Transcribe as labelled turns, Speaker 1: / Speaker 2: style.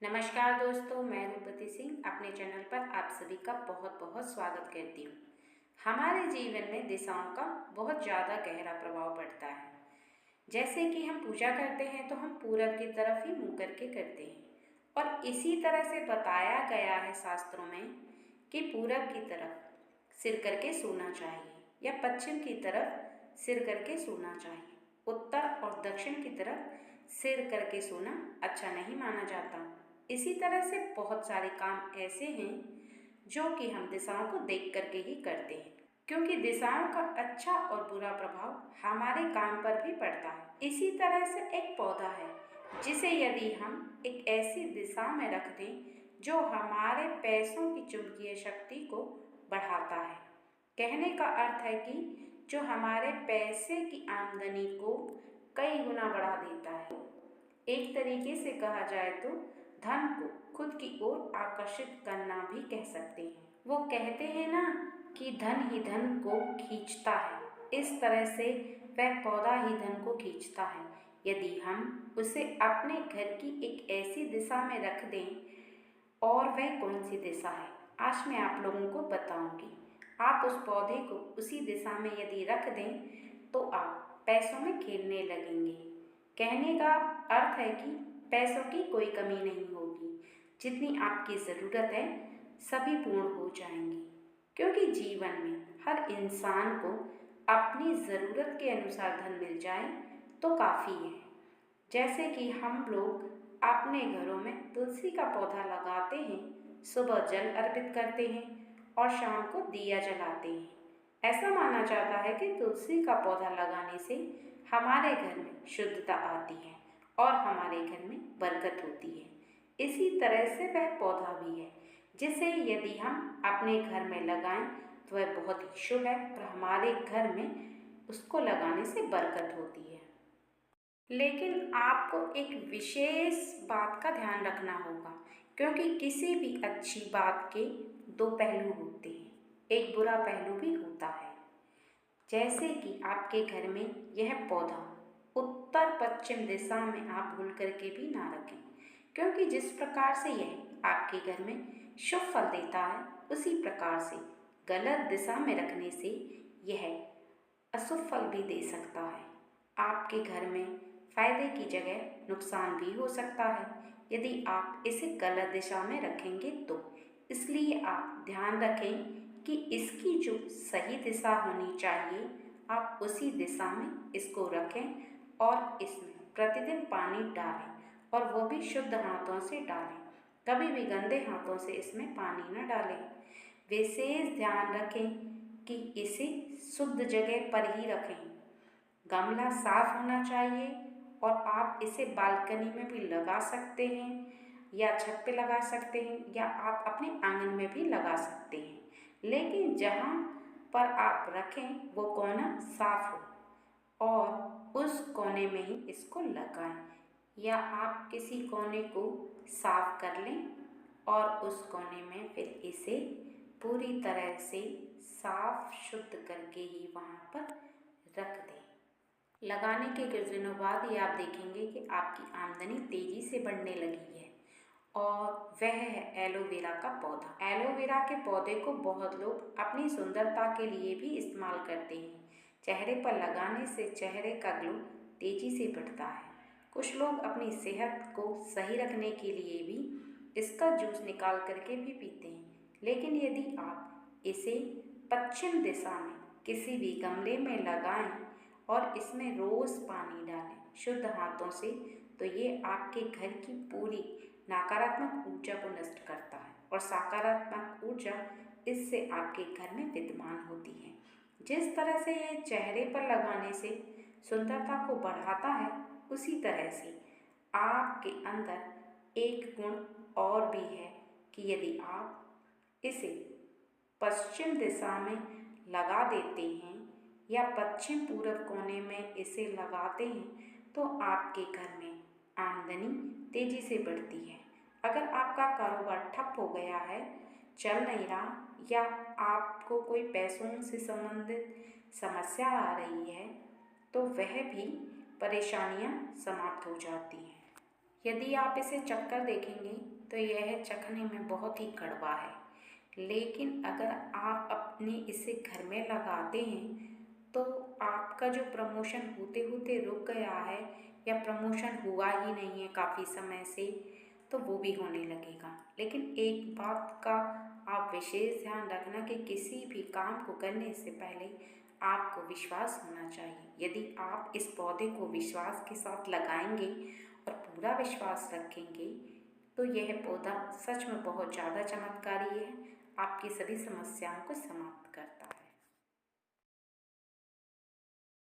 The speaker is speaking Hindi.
Speaker 1: नमस्कार दोस्तों, मैं रूपति सिंह अपने चैनल पर आप सभी का बहुत बहुत स्वागत करती हूँ। हमारे जीवन में दिशाओं का बहुत ज़्यादा गहरा प्रभाव पड़ता है। जैसे कि हम पूजा करते हैं तो हम पूरब की तरफ ही मुँह करके करते हैं और इसी तरह से बताया गया है शास्त्रों में कि पूरब की तरफ सिर करके सोना चाहिए या पश्चिम की तरफ सिर करके सोना चाहिए। उत्तर और दक्षिण की तरफ सिर करके सोना अच्छा नहीं माना जाता। इसी तरह से बहुत सारे काम ऐसे हैं जो कि हम दिशाओं को देख करके ही करते हैं, क्योंकि दिशाओं का अच्छा और बुरा प्रभाव हमारे काम पर भी पड़ता है। इसी तरह से एक पौधा है जिसे यदि हम एक ऐसी दिशा में रख दें जो हमारे पैसों की चुंबकीय शक्ति को बढ़ाता है। कहने का अर्थ है कि जो हमारे पैसे की आमदनी को कई गुना बढ़ा देता है। एक तरीके से कहा जाए तो धन को खुद की ओर आकर्षित करना भी कह सकते हैं। वो कहते हैं ना कि धन ही धन को खींचता है, इस तरह से वह पौधा ही धन को खींचता है। यदि हम उसे अपने घर की एक ऐसी दिशा में रख दें, और वह कौन सी दिशा है आज मैं आप लोगों को बताऊंगी। आप उस पौधे को उसी दिशा में यदि रख दें तो आप पैसों में खेलने लगेंगे। कहने का अर्थ है कि पैसों की कोई कमी नहीं होगी, जितनी आपकी ज़रूरत है सभी पूर्ण हो जाएंगी, क्योंकि जीवन में हर इंसान को अपनी ज़रूरत के अनुसार धन मिल जाए तो काफ़ी है। जैसे कि हम लोग अपने घरों में तुलसी का पौधा लगाते हैं, सुबह जल अर्पित करते हैं और शाम को दिया जलाते हैं। ऐसा माना जाता है कि तुलसी का पौधा लगाने से हमारे घर में शुद्धता आती है और हमारे घर में बरकत होती है। इसी तरह से वह पौधा भी है जिसे यदि हम अपने घर में लगाएं तो वह बहुत ही शुभ है और हमारे घर में उसको लगाने से बरकत होती है। लेकिन आपको एक विशेष बात का ध्यान रखना होगा, क्योंकि किसी भी अच्छी बात के दो पहलू होते हैं, एक बुरा पहलू भी होता है। जैसे कि आपके घर में यह पौधा उत्तर पश्चिम दिशा में आप भूल करके भी ना रखें, क्योंकि जिस प्रकार से यह आपके घर में शुभ फल देता है, उसी प्रकार से गलत दिशा में रखने से यह अशुभ फल भी दे सकता है। आपके घर में फायदे की जगह नुकसान भी हो सकता है यदि आप इसे गलत दिशा में रखेंगे तो। इसलिए आप ध्यान रखें कि इसकी जो सही दिशा होनी चाहिए आप उसी दिशा में इसको रखें और इसमें प्रतिदिन पानी डालें, और वो भी शुद्ध हाथों से डालें। कभी भी गंदे हाथों से इसमें पानी न डालें। विशेष ध्यान रखें कि इसे शुद्ध जगह पर ही रखें। गमला साफ होना चाहिए और आप इसे बालकनी में भी लगा सकते हैं या छत पे लगा सकते हैं या आप अपने आंगन में भी लगा सकते हैं, लेकिन जहाँ पर आप रखें वो कोना साफ हो और उस कोने में ही इसको लगाएं, या आप किसी कोने को साफ कर लें और उस कोने में फिर इसे पूरी तरह से साफ शुद्ध करके ही वहाँ पर रख दें। लगाने के कुछ दिनों बाद ही आप देखेंगे कि आपकी आमदनी तेज़ी से बढ़ने लगी है, और वह है एलोवेरा का पौधा। एलोवेरा के पौधे को बहुत लोग अपनी सुंदरता के लिए भी इस्तेमाल करते हैं। चेहरे पर लगाने से चेहरे का ग्लो तेज़ी से बढ़ता है। कुछ लोग अपनी सेहत को सही रखने के लिए भी इसका जूस निकाल करके भी पीते हैं। लेकिन यदि आप इसे पश्चिम दिशा में किसी भी गमले में लगाएं और इसमें रोज़ पानी डालें शुद्ध हाथों से, तो ये आपके घर की पूरी नकारात्मक ऊर्जा को नष्ट करता है और सकारात्मक ऊर्जा इससे आपके घर में विद्यमान होती है। जिस तरह से ये चेहरे पर लगाने से सुंदरता को बढ़ाता है, उसी तरह से आपके अंदर एक गुण और भी है कि यदि आप इसे पश्चिम दिशा में लगा देते हैं या पश्चिम पूरब कोने में इसे लगाते हैं तो आपके घर में आमदनी तेज़ी से बढ़ती है। अगर आपका कारोबार ठप हो गया है, चल नहीं रहा, या आपको कोई पैसों से संबंधित समस्या आ रही है, तो वह भी परेशानियां समाप्त हो जाती हैं। यदि आप इसे चखकर देखेंगे तो यह चखने में बहुत ही कड़वा है, लेकिन अगर आप अपने इसे घर में लगाते हैं तो आपका जो प्रमोशन होते होते रुक गया है या प्रमोशन हुआ ही नहीं है काफ़ी समय से, तो वो भी होने लगेगा। लेकिन एक बात का आप विशेष ध्यान रखना कि किसी भी काम को करने से पहले आपको विश्वास होना चाहिए। यदि आप इस पौधे को विश्वास के साथ लगाएंगे और पूरा विश्वास रखेंगे तो यह पौधा सच में बहुत ज़्यादा चमत्कारी है, आपकी सभी समस्याओं को समाप्त करता है।